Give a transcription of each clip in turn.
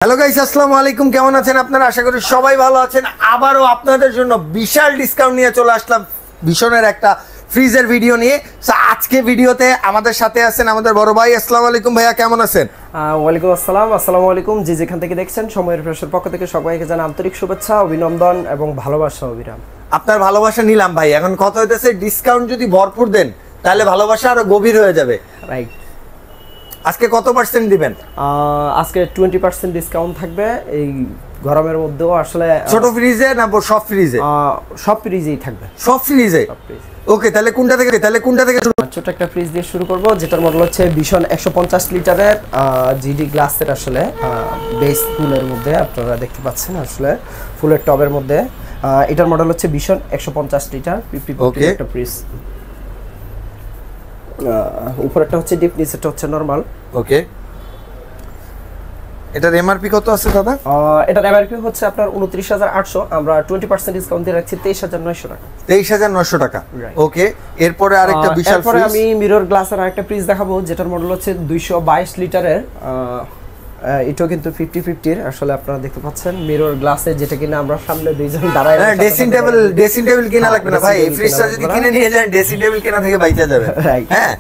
Hello guys, আসসালামু আলাইকুম। কেমন আছেন আপনারা? আশা করি সবাই ভালো আছেন। আবারও আপনাদের জন্য বিশাল ডিসকাউন্ট নিয়ে চলে আসলাম ভীষণের একটা ফ্রিজের ভিডিও নিয়ে। আজকে ভিডিওতে আমাদের সাথে আছেন আমাদের বড় ভাই। আসসালামু আলাইকুম ভাইয়া, কেমন আছেন? ওয়ালাইকুম আসসালাম। আসসালামু আলাইকুম। যে যেখান থেকে দেখছেন সময়ের ফ্রেশের পক্ষ থেকে সবাইকে জানাই আন্তরিক শুভেচ্ছা, অভিনন্দন এবং ভালোবাসা। অবিরাম আপনার ভালোবাসা নিলাম ভাই। এখন কথা হইতেছে ডিসকাউন্ট যদি ভরপুর দেন তাহলে ভালোবাসা আরো গভীর হয়ে যাবে। রাইট। আজকে কত পার্সেন্ট দিবেন? আজকে 20% ডিসকাউন্ট থাকবে এই গরমের মধ্যেও। আসলে ছোট ফ্রিজে না সব ফ্রিজে? সব ফ্রিজেই থাকবে। সব ফ্রিজে? ওকে, তাহলে কোনটা থেকে শুরু? ছোট একটা ফ্রিজ দিয়ে শুরু করব, যেটার মডেল হচ্ছে ভিশন 150 লিটারের জিডি গ্লাসের। আসলে বেস ফুলের মধ্যে আপনারা দেখতে পাচ্ছেন, আসলে ফুলের টবের মধ্যে। এটার মডেল হচ্ছে ভিশন 150 লিটার 50 একটা ফ্রিজ। উপরেরটা হচ্ছে ডিপ, নিচেরটা হচ্ছে নরমাল। ওকে, এটার এমআরপি কত আছে দাদা? এটার এমআরপি হচ্ছে আপনার 29,800, আমরা 20% ডিসকাউন্ট দিয়ে রাখছি 23,900 টাকা। 23,900 টাকা। ওকে, এরপরে আরেকটা বিশাল ফ্রিজ। আমি মিরর গ্লাসের আরেকটা ফ্রিজ দেখাবো, যেটার মডেল হচ্ছে 222 লিটারের। এটাও কিন্তু 50-50 এর। আসলে আপনারা দেখতে পাচ্ছেন মিরর গ্লাসে, যেটা কিনা আমরা সামনে দুইজন দাঁড়ায়। হ্যাঁ, ড্রেসিং টেবিল কিনা লাগবে না ভাই। এই ফ্রিজটা যদি কিনে নিয়ে যান ড্রেসিং টেবিল কেনা থেকে বাইচা যাবে। হ্যাঁ,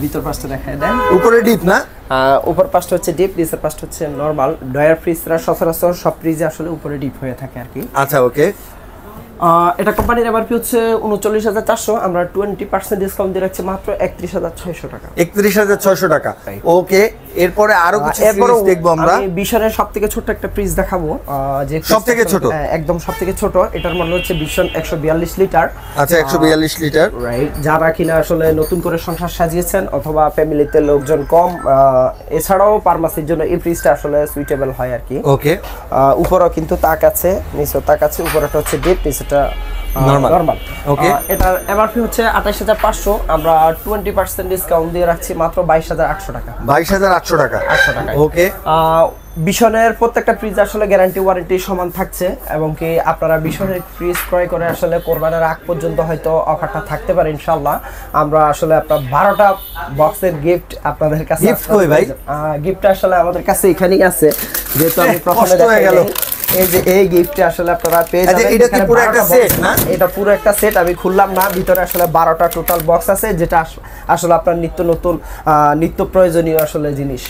ভিতর পাশটা দেখায় দেন। উপরে ডিপ না? উপর পাশটা হচ্ছে ডিপ, নিচের পাশটা হচ্ছে নরমাল। ডয়ার ফ্রিজরা সচরাচর সব ফ্রিজে আসলে উপরে ডিপ হয়ে থাকে আর কি। আচ্ছা, ওকে। এটা কোম্পানির এমআরপি হচ্ছে 39,400, আমরা 20% ডিসকাউন্ট দিয়ে রাখছি মাত্র 31,600 টাকা। 31,600 টাকা। ওকে, এরপরে আরো কিছু ফ্রিজ দেখবো আমরা। আমি ভিশনের সবথেকে ছোট একটা ফ্রিজ দেখাবো, যে সবথেকে ছোট, একদম সবথেকে ছোট। এটার মডেল হচ্ছে ভিশন 142 লিটার। আচ্ছা, 142 লিটার। রাইট। যারা কিনা আসলে নতুন করে সংসার সাজিয়েছেন অথবা ফ্যামিলিতে লোকজন কম, এছাড়াও ফার্মাসির জন্য এই ফ্রিজটা আসলে সুইটেবল হয় আর কি। ওকে, উপরেও কিন্তু তাক আছে, নিচেও তাক আছে। উপরেটা হচ্ছে ডিপ, নিচেটা নরমাল। ওকে, এটার এমআরপি হচ্ছে 28,500, আমরা 20% ডিসকাউন্ট দিয়ে রাখছি মাত্র 22,800 টাকা। 22,800 টাকা। ওকে, ভিশনের প্রত্যেকটা ফ্রিজ আসলে গ্যারান্টি ওয়ারেন্টি সমান থাকছে, এবং কি আপনারা ভিশনের ফ্রিজ ক্রয় করে আসলে কোরবানির আগ পর্যন্ত হয়তো অফারটা থাকতে পারে ইনশাআল্লাহ। আমরা আসলে আপনার 12টা বক্সের গিফট আপনাদের কাছে। গিফট কই ভাই? গিফটটা আসলে আমাদের কাছে এখানেই আছে, যেহেতু আমি প্রথমে দেখাই গেল। এই যে এই গিফটটা আসলে আপনারা পেয়ে যাবেন। এটা কি পুরো একটা সেট না? এটা পুরো একটা সেট, আমি খুললাম না। ভিতরে আসলে 12টা টোটাল বক্স আছে, যেটা আসলে আপনার নিত্য প্রয়োজনীয় আসলে জিনিস।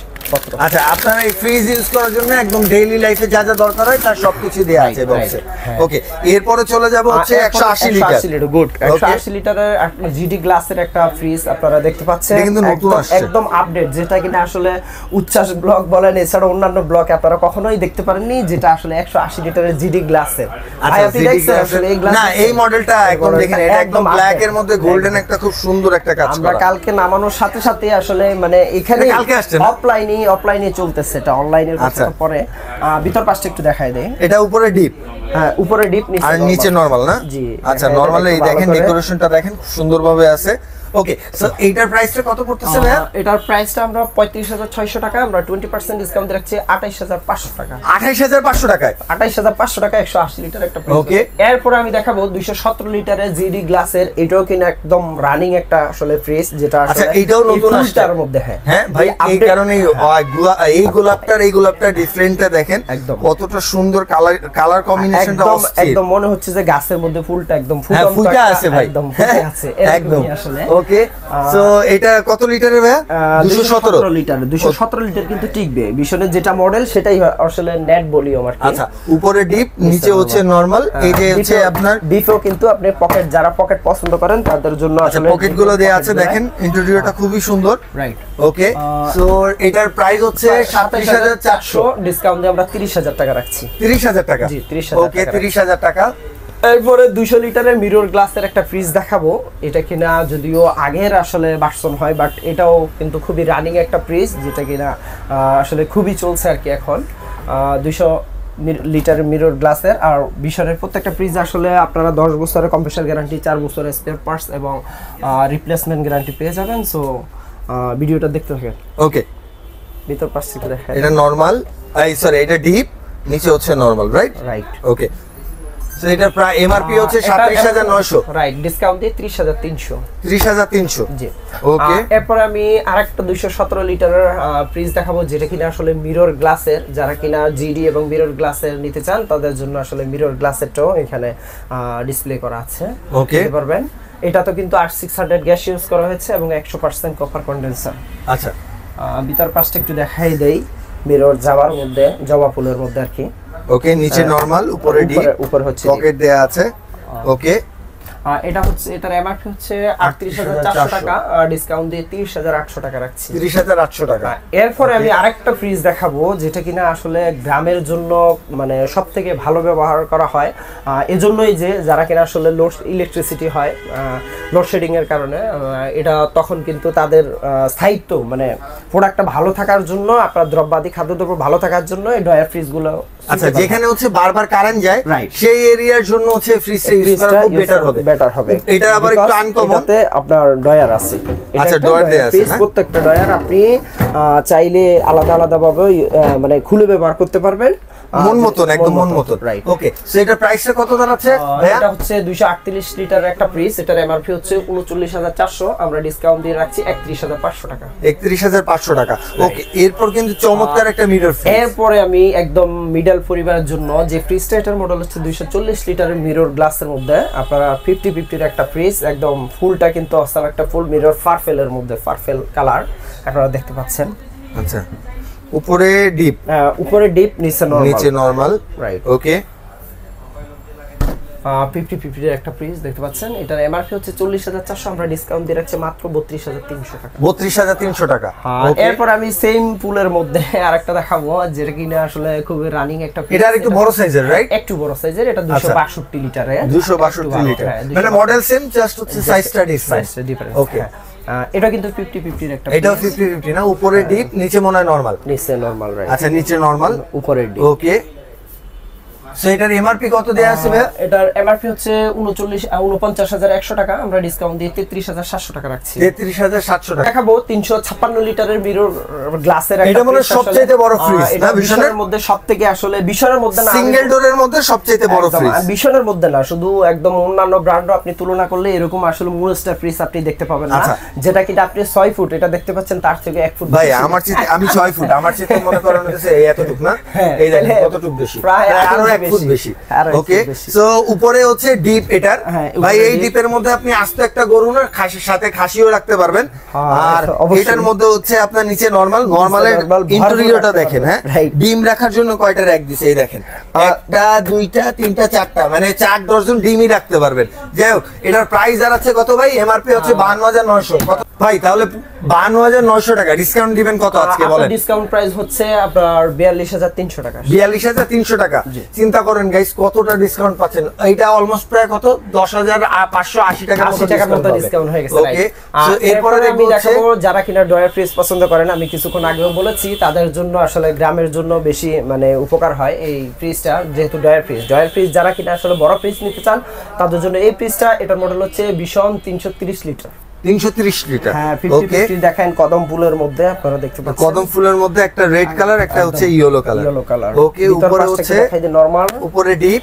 আচ্ছা, আপনারা এই ফ্রিজ ইউজ করার জন্য একদম ডেইলি লাইফে যা যা দরকার হয় তার সবকিছু দেয়া আছে বক্সে। ওকে, এরপরে চলে যাব হচ্ছে 180 লিটার। গুড, 180 লিটারের জিডি গ্লাসের একটা ফ্রিজ আপনারা দেখতে পাচ্ছেন। কিন্তু নতুন আসছে, একদম আপডেট, যেটা কিনা আসলে উচ্ছ্বাস ব্লক বলেন, এছাড়া অন্যান্য ব্লকে আপনারা কখনোই দেখতে পারেননি, যেটা আসলে 180 লিটারের জিডি গ্লাসের। না, এই মডেলটা একদম দেখেন, এটা একদম ব্ল্যাক এর মধ্যে গোল্ডেন একটা খুব সুন্দর একটা কাজ করা। আমরা কালকে নামানোর সাথে সাথে আসলে মানে এখানে কালকে আসছে অফলাইনে চলতেছে, এটা অনলাইনের কথা পরে। ভিতর পাশটা একটু দেখায় দেই। এটা উপরে ডিপ, হ্যাঁ উপরে ডিপ, আর নিচে নরমাল না? জি। আচ্ছা, নরমালে এই দেখেন ডেকোরেশনটা দেখেন সুন্দরভাবে আছে। ওকে, সো এইটার প্রাইসটা কত পড়তেছে ভাই? এটার প্রাইসটা আমরা 35,600 টাকা, আমরা 20% ডিসকাউন্ট রাখছি 28,500 টাকা। 28,500 টাকায়? 28,500 টাকা 180 লিটার একটা ফ্রিজ। ওকে, এরপর আমি দেখাবো 217 লিটারের জিডি গ্লাসের। এটাও কিনা একদম রানিং একটা আসলে ফ্রিজ, যেটা আসলে আচ্ছা এটাও নতুন আসছে তার মধ্যে। হ্যাঁ ভাই, এই কারণে এই গোলাপটার ডিফারেন্টটা দেখেন কতটা সুন্দর কালার কম্বিনেশনটা। একদম মনে হচ্ছে যে গাছের মধ্যে ফুলটা একদম ফুটে আছে ভাই, একদম ফুটে আছে একদম আসলে। ওকে, সো এটা কত লিটারের ভাই? 217 লিটার। 217 লিটার কিন্তু টিকবে। ভিশনের যেটা মডেল সেটাই আসলে নেট ভলিউম আর কি। আচ্ছা, উপরে ডিপ, নিচে হচ্ছে নরমাল। এই যে হচ্ছে আপনার ডিপও কিন্তু আপনি পকেট, যারা পকেট পছন্দ করেন তাদের জন্য আসলে পকেটগুলো দেয়া আছে। দেখেন ইন্টেরিয়রটা খুবই সুন্দর। রাইট। ওকে, সো এটার প্রাইস হচ্ছে 27,400, ডিসকাউন্ট দিয়ে আমরা 30,000 টাকা রাখছি। 30,000 টাকা? জি, 30,000 ওকে, 30,000 টাকা। এরপরে 200 লিটারের মিরর গ্লাসের একটা ফ্রিজ দেখাবো। এটা কিনা যদিও আগের আসলে ভার্সন হয়, বাট এটাও কিন্তু খুবই রানিং একটা ফ্রিজ, যেটা কিনা আসলে খুবই চলছে আর কি এখন। 200 লিটার মিরর গ্লাসের। আর ভিশনের প্রত্যেকটা ফ্রিজ আসলে আপনারা 10 বছরের কম্প্রেসার গ্যারান্টি, 4 বছরের স্পেয়ার পার্টস এবং রিপ্লেসমেন্ট গ্যারান্টি পেয়ে যাবেন। সো ভিডিওটা দেখতে থাকেন। ওকে, ভিতর পাশ থেকে দেখেন। এটা নরমাল, সরি এটা ডিপ, নিচে হচ্ছে নরমাল, রাইট? রাইট। ওকে, সো এটা প্রায় এমআরপি হচ্ছে 37900, রাইট, ডিসকাউন্ট দিয়ে 30300। 30300 জি, ওকে। এরপর আমি আরেকটা 217 লিটারের ফ্রিজ দেখাবো, যেটা কিনা আসলে মিরর গ্লাসের। যারা কিনা জিডি এবং মিরর গ্লাসের নিতে চান তাদের জন্য আসলে মিরর গ্লাসেরটাও এখানে ডিসপ্লে করা আছে, ওকে দেখতে পারবেন। এটা তো কিন্তু R600 গ্যাস ইউজ করা হয়েছে এবং 100% কপার কন্ডেন্সার। আচ্ছা, ভিতর পাশটা একটু দেখাই দেই, মিরর জাবার মধ্যে, জবা ফুলের মধ্যে আর কি। ওকে, নিচে নরমাল, উপরে ডিপ, উপরে হচ্ছে পকেট দেয়া আছে, ওকে। এটা হচ্ছে, এটার এমআরপি হচ্ছে 38400 টাকা, ডিসকাউন্ট দিয়ে 30800 টাকা রাখছি। 30800 টাকা। এরপরে আমি আরেকটা ফ্রিজ দেখাবো, যেটা কিনা আসলে গ্রামের জন্য মানে সবথেকে ভালো ব্যবহার করা হয়। এজন্যই যে যারা কিনা আসলে লোড ইলেকট্রিসিটি হয় লোডশেডিং এর কারণে, এটা তখন কিন্তু তাদের স্থায়িত্ব মানে প্রোডাক্টটা ভালো থাকার জন্য, আপনার দ্রব্যাদি খাদ্যদ্রব্য ভালো থাকার জন্য এই ডয়ার ফ্রিজগুলো। আচ্ছা, যেখানে হচ্ছে বারবার কারেন্ট যায় Right. সেই এরিয়ার জন্য হচ্ছে ফ্রিজটা ইউজ করা খুব বেটার হবে। এটা আবার একটু আনকমন, এটাতে আপনার ডয়ার আছে। আচ্ছা, ডয়ার দেয়া আছে, হ্যাঁ? প্রত্যেকটা ডয়ার আপনি চাইলে আলাদা আলাদা ভাবে মানে খুলে ব্যবহার করতে পারবেন, মন মতন, একদম মন মতন। রাইট, ওকে। সো এটা প্রাইসটা কত দাঁড়াচ্ছে ভাইয়া? এটা হচ্ছে 238 লিটারের একটা ফ্রিজ। এটার এমআরপি হচ্ছে 39400, আমরা ডিসকাউন্ট দিয়ে রাখছি 31500 টাকা। 31500 টাকা, ওকে। এরপর কিন্তু চমৎকার একটা মিরর ফ্রিজ। এরপরে আমি একদম মিডল পরিবারের জন্য যে ফ্রিজটা, এটার মডেল হচ্ছে 240 লিটারের মিরর গ্লাসের মধ্যে। আপনারা 50-50 একটা ফ্রিজ, একদম ফুলটা কিন্তু অসাম একটা ফুল মিরর পার্পেলের মধ্যে, পার্পেল কালার আপনারা দেখতে পাচ্ছেন। আচ্ছা, উপরে ডিপ, উপরে ডিপ, নিচে নরমাল, রাইট, ওকে। 50-50 এর একটা ফ্রিজ দেখতে পাচ্ছেন। এটার এমআরপি হচ্ছে 40400, আমরা ডিসকাউন্ট দিয়ে রাখছি মাত্র 32300 টাকা। 32300 টাকা, ওকে। এরপর আমি সেম পুলের মধ্যে আরেকটা দেখাবো, যেটা কিনা আসলে খুব রানিং একটা ফ্রিজ। এটা একটু বড় সাইজের, রাইট? একটু বড় সাইজের, এটা 262 লিটারের। 262 লিটার, মানে মডেল সেম, জাস্ট হচ্ছে সাইজটা ডিফারেন্স, ওকে। এটা কিন্তু 50-50 এর একটা, এটাও 50-50 না? উপরে ডিপ, নিচে মনে হয় নরমাল। নিচে নরমাল, রাইট। আচ্ছা, নিচে নরমাল, উপরে ডিপ, ওকে। সো এটার এমআরপি কত দেয়া আছে ভাই? এটার এমআরপি হচ্ছে 49100 টাকা, আমরা ডিসকাউন্ট দিয়ে 33700 টাকা রাখছি। 33700 টাকা। দেখাবো 356 লিটারের মিরর গ্লাসের একটা, এটা মানে সবচেয়ে বড় ফ্রিজ না বিশনের মধ্যে? সবথেকে আসলে বিশনের মধ্যে না, সিঙ্গেল ডোরের মধ্যে সবচেয়ে বড় ফ্রিজ। বিশনের মধ্যে না, শুধু একদম অন্যান্য ব্র্যান্ডও আপনি তুলনা করলে এরকম আসলে মনস্টার ফ্রিজ আপনি দেখতে পাবেন না। যেটা কিনা আপনি 6 ফুট, এটা দেখতে পাচ্ছেন তার থেকে 1 ফুট ভাই। আমার চেয়ে আমি 6 ফুট, আমার চেয়ে তো মনে করেন হচ্ছে এই এতটুক না, এই দেখেন কতটুক বেশি, প্রায় আরো 1 ফুট বেশি, ওকে। সো উপরে হচ্ছে ডিপ এটার, ভাই এই ডিপের মধ্যে আপনি আস্ত একটা গরু না খাসির সাথে খাসিও রাখতে পারবেন। আর এটার মধ্যে হচ্ছে আপনার নিচে নরমাল, নরমালের ইন্টেরিয়রটা দেখেন, হ্যাঁ? ডিম রাখার জন্য কয়টা র‍্যাক দিছে এই দেখেন, একটা, দুইটা, তিনটা, চারটা, মানে 4 ডজন ডিমই রাখতে পারবেন। যাই হোক, এটার প্রাইস আর আছে কত ভাই? এমআরপি হচ্ছে 52900 কত ভাই? তাহলে 52900 টাকা ডিসকাউন্ট দিবেন কত আজকে বলেন? ডিসকাউন্ট প্রাইস হচ্ছে আপনার 42300 টাকা। 42300 টাকা। চিন্তা করেন গাইস, কতটা ডিসকাউন্ট পাচ্ছেন। এটা অলমোস্ট প্রায় কত 10580 টাকার মতো ডিসকাউন্ট হয়ে গেছে। ওকে। সো এরপরে আমি দেখাবো যারা কিনা ডয়ার ফ্রিজ পছন্দ করেন, আমি কিছুক্ষণ আগেও বলেছি তাদের জন্য আসলে গ্রামের জন্য বেশি মানে উপকার হয় এই ফ্রিজটা, যেহেতু ডয়ার ফ্রিজ যারা কিনা আসলে বড় ফ্রিজ নিতে চান তাদের জন্য এই ফ্রিজটা। এটার মডেল হচ্ছে ভীষণ 330 লিটার। 330 লিটার, হ্যাঁ 50-50 দেখেন কদম ফুলের মধ্যে, আপনারা দেখতে পাচ্ছেন কদম ফুলের মধ্যে একটা রেড কালার, একটা হচ্ছে ইয়েলো কালার, ওকে। উপরে হচ্ছে নরমাল, উপরে ডিপ,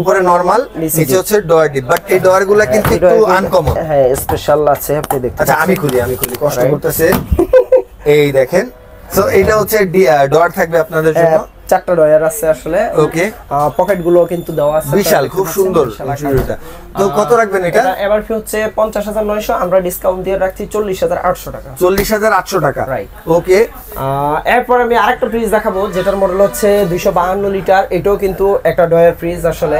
উপরে নরমাল, নিচে হচ্ছে ডয়ার ডিপ, বাট এই ডয়ারগুলো কিন্তু একটু আনকমন, হ্যাঁ স্পেশাল আছে, আপনি দেখতে। আচ্ছা, আমি খুলি কষ্ট করতেছে, এই দেখেন। সো এটা হচ্ছে ডয়ার থাকবে আপনাদের জন্য, 4টা ডয়ার আছে আসলে, ওকে। পকেট গুলো কিন্তু দেওয়া আছে, বিশাল, খুব সুন্দর ইন্টেরিয়রটা। তো কত রাখবেন এটা? এমআরপি হচ্ছে 50900, আমরা ডিসকাউন্ট দিয়ে রাখছি 40800 টাকা। 40800 টাকা, রাইট, ওকে। এরপর আমি আরেকটা ফ্রিজ দেখাবো, যেটার মডেল হচ্ছে 252 লিটার। এটাও কিন্তু একটা ডয়ার ফ্রিজ আসলে,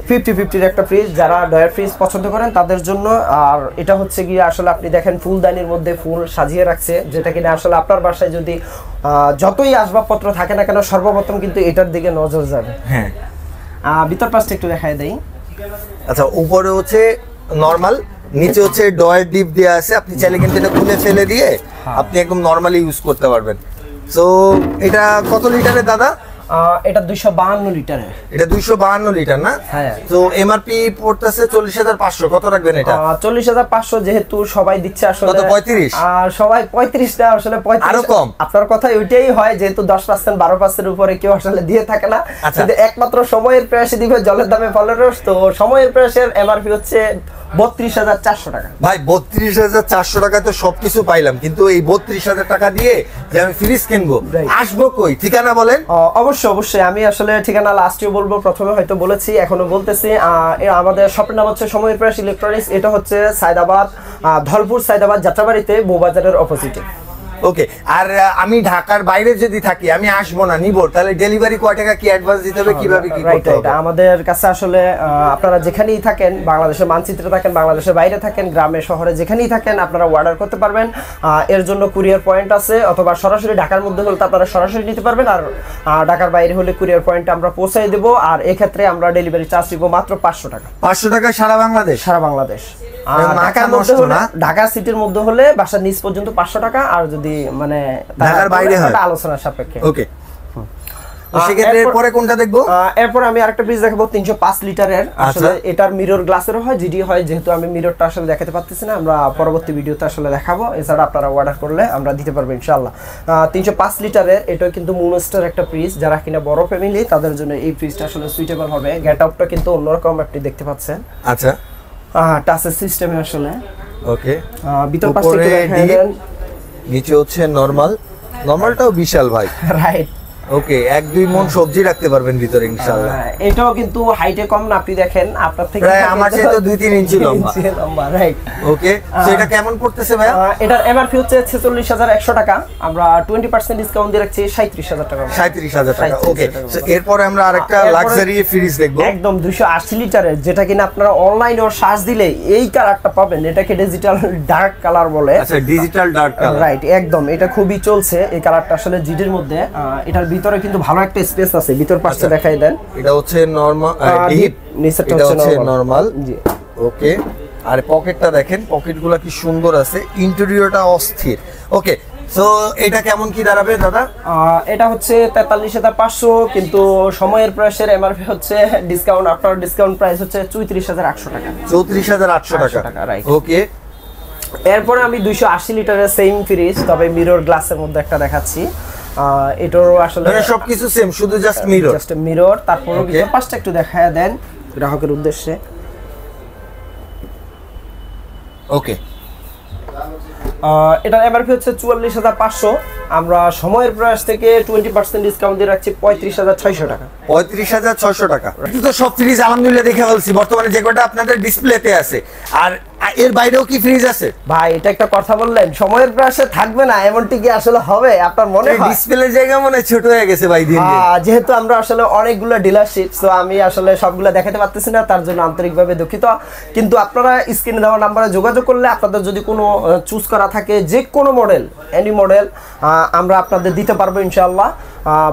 50-50 একটা ফ্রিজ, যারা ডয়ার ফ্রিজ পছন্দ করেন তাদের জন্য। আর এটা হচ্ছে গিয়ে আসলে আপনি দেখেন ফুলদানির মধ্যে ফুল সাজিয়ে রাখছে, যেটা কিনা আসলে আপনার বাসায় যদি যতই আসবাবপত্র থাকে না কেন, সর্বপ্রথম কিন্তু এটার দিকে নজর যাবে। হ্যাঁ, ভিতর পাশটা একটু দেখায় দেই। আচ্ছা, উপরে হচ্ছে নরমাল, নিচে হচ্ছে ডয়ার ডিপ দেওয়া আছে, আপনি চাইলে কিন্তু এটা খুলে ফেলে দিয়ে আপনি একদম নরমালি ইউজ করতে পারবেন। সো এটা কত লিটারের দাদা? এটা 252 লিটারের। এটা 252 লিটার না? হ্যাঁ। তো এমআরপি পড়তেছে 40,500, কত রাখবেন এটা? 40,500 যেহেতু সবাই দিচ্ছে আসলে। কত 35? আর সবাই 35 না, আসলে 35 আরো কম। আপনার কথা ওইটাই হয়, যেহেতু 10% 12% উপরে কেউ আসলে দিয়ে থাকে না। কিন্তু একমাত্র সময়ের প্রয়াসে দিবে জলের দামে ফলের রস। তো সময়ের প্রয়াসের এমআরপি হচ্ছে 32,400 টাকা। ভাই 32,400 টাকা তো সবকিছু পাইলাম, কিন্তু এই 32,000 টাকা দিয়ে যে আমি ফ্রিজ কিনবো, আসবো কই? ঠিকানা বলেন। অবশ্যই আমি আসলে ঠিকানা লাস্টেও বলবো, প্রথমে হয়তো বলেছি, এখনো বলতেছি। আমাদের শপের নাম হচ্ছে সময়ের প্রয়াস ইলেকট্রনিক্স। এটা হচ্ছে সায়দাবাদ, ধলপুর সায়দাবাদ যাত্রাবাড়িতে, বউবাজারের অপোজিটে। ওকে। আর আমি ঢাকার বাইরে যদি থাকি, আমি আসবো না, নিবো, তাহলে ডেলিভারি কয় টাকা কি অ্যাডভান্স দিতে হবে, কিভাবে কি করতে হবে? আমাদের কাছে আসলে আপনারা যেখানেই থাকেন, বাংলাদেশের মানচিত্রে থাকেন, বাংলাদেশের বাইরে থাকেন, গ্রামে শহরে যেখানেই থাকেন, আপনারা অর্ডার করতে পারবেন। এর জন্য কুরিয়ার পয়েন্ট আছে, অথবা সরাসরি ঢাকার মধ্যে হলে আপনারা সরাসরি নিতে পারবেন। আর ঢাকার বাইরে হলে কুরিয়ার পয়েন্টে আমরা পৌঁছাই দেবো। আর এক্ষেত্রে আমরা ডেলিভারি চার্জ দিব মাত্র 500 টাকা। 500 টাকা সারা বাংলাদেশ? সারা বাংলাদেশ। ঢাকার মধ্যে হলে, ঢাকা সিটির মধ্যে হলে বাসার নিচ পর্যন্ত 500 টাকা। আর যদি মানে ঢাকার বাইরে হয় আলোচনা সাপেক্ষে। ওকে। সেক্ষেত্রে এরপরে কোনটা দেখবো? এরপর আমি আরেকটা ফ্রিজ দেখাবো 305 লিটারের। আসলে এটার মিরর গ্লাসেরও হয়, জিডি হয়, যেহেতু আমি মিররটা আসলে দেখাতে পারতেছি না, আমরা পরবর্তী ভিডিওতে আসলে দেখাবো। এছাড়া আপনারা অর্ডার করলে আমরা দিতে পারবো ইনশাআল্লাহ। 305 লিটারের এটা কিন্তু মুনস্টার একটা ফ্রিজ। যারা কিনা বড় ফ্যামিলি, তাদের জন্য এই ফ্রিজটা আসলে সুইটেবল হবে। গেট আপটা কিন্তু অন্যরকম আপনি দেখতে পাচ্ছেন। আচ্ছা। টাচের সিস্টেমে আসলে। ওকে। ভিতর পাশে একটু দেখায় দেন। নিচে হচ্ছে নরমাল। নরমালটাও বিশাল ভাই। রাইট। ওকে, 1-2 মণ সবজি রাখতে পারবেন ভিতরে ইনশাআল্লাহ। এটাও কিন্তু হাইটে কম না, আপনি দেখেন আপনার থেকে প্রায় আমার চেয়ে তো 2-3 ইঞ্চি লম্বা। রাইট। ওকে। তো এটা কেমন পড়তেছে ভাই? এটার এমআরপি হচ্ছে 46,100 টাকা। আমরা 20% ডিসকাউন্ট দিয়ে রাখছি 37,000 টাকা। 37,000 টাকা। ওকে। সো এরপর আমরা আরেকটা লাক্সারি ফ্রিজ দেখব। একদম 280 লিটারের, যেটা কিনা আপনারা অনলাইনে সার্চ দিলে এই কালারটা পাবেন। এটাকে ডিজিটাল ডার্ক কালার বলে। আচ্ছা, ডিজিটাল ডার্ক কালার। রাইট, একদম এটা খুবই চলছে এই কালারটা আসলে জিডির মধ্যে। এটার ভিতরে কিন্তু ভালো একটা স্পেস আছে, ভিতর পাশে দেখাই দেন। এটা হচ্ছে নরমাল, ডিপ, নিচেরটা হচ্ছে নরমাল। জি। ওকে। আর পকেটটা দেখেন, পকেটগুলো কি সুন্দর আছে, ইন্টেরিয়রটা অস্থির। ওকে। সো এটা কেমন কি দাঁড়াবে দাদা? এটা হচ্ছে 43,500, কিন্তু সময়ের প্রয়াসের এমআরপি হচ্ছে ডিসকাউন্ট, আফটার ডিসকাউন্ট প্রাইস হচ্ছে 34,800 টাকা। 34,800 টাকা। রাইট। ওকে। এরপরে আমি 280 লিটারের সেম ফ্রিজ, তবে মিরর গ্লাসের মধ্যে একটা দেখাচ্ছি। এটারও আসলে সবকিছু সেম, শুধু জাস্ট মিরর। Just mirror. তারপরে ভিতর পাশটা একটু দেখায় দেন গ্রাহকের উদ্দেশ্যে। ওকে। এটার এমআরপি হচ্ছে 44,500। আমরা সময়ের প্রয়াস থেকে 20% ডিসকাউন্ট দিয়ে রাখছি 35,600 টাকা। 35,600 টাকা। এটা তো সব ফ্রিজ আলহামদুলিল্লাহ দেখে বলছি বর্তমানে যে কটা আপনাদের ডিসপ্লেতে আছে। আর এর বাইরেও কি ফ্রিজ আছে? ভাই এটা একটা কথা বললেন, সময়ের প্রয়াসে থাকবে না এমনটি কি আসলে হবে আপনার মনে হয়? ডিসপ্লে জায়গা মনে ছোট হয়ে গেছে ভাই দিন দিন। যেহেতু আমরা আসলে অনেকগুলো ডিলারশিপ, তো আমি আসলে সবগুলো দেখাতে পারতেছি না, তার জন্য আন্তরিকভাবে দুঃখিত। কিন্তু আপনারা স্ক্রিনে দেওয়া নাম্বারে যোগাযোগ করলে আপনাদের যদি কোনো চুজ করা থাকে, যে কোনো মডেল, এনি মডেল, আমরা আপনাদের দিতে পারবো ইনশাআল্লাহ।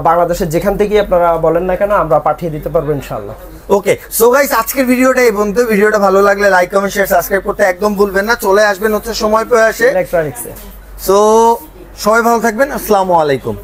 বাংলাদেশের যেখান থেকে আপনারা বলেন না কেন, আমরা পাঠিয়ে দিতে পারবো ইনশাআল্লাহ। ওকে। সো গাইস, আজকের ভিডিওটা এই পর্যন্ত। ভিডিওটা ভালো লাগলে লাইক, কমেন্ট, শেয়ার, সাবস্ক্রাইব করতে একদম ভুলবেন না। চলে আসবেন হচ্ছে সময় প্রয়াসে। ইলেকট্রনিক্সে। সো সবাই ভালো থাকবেন। আসসালামু আলাইকুম।